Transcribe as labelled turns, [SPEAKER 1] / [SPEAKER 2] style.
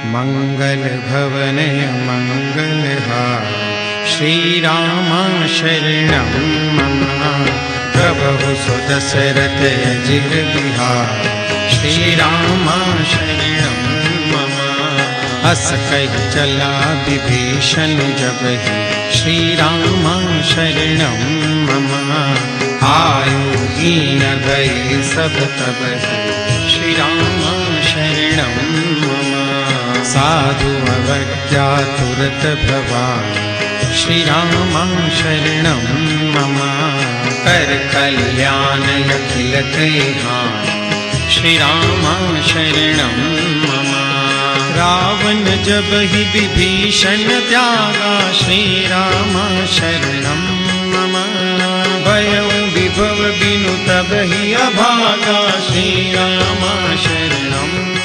[SPEAKER 1] मंगल भवनय मंगलहार श्रीराम शरणं मम। प्रभु सुदशरथ अजिर बिहार श्रीराम शरणं मम। अस कहि चला विभीषण जब ही श्रीराम शरणं मम। आयु हीन भय सब तब श्रीराम शरणं मम। साधु अवज्ञा तुरत भवानि श्रीराम शरणं मम। कर कल्याण अखिल कल्याण श्रीराम शरणं मम। रावण जब ही विभीषण त्यागा श्रीराम शरणं मम। भयउ विभव बिनु तब ही अभागा श्रीराम शरणं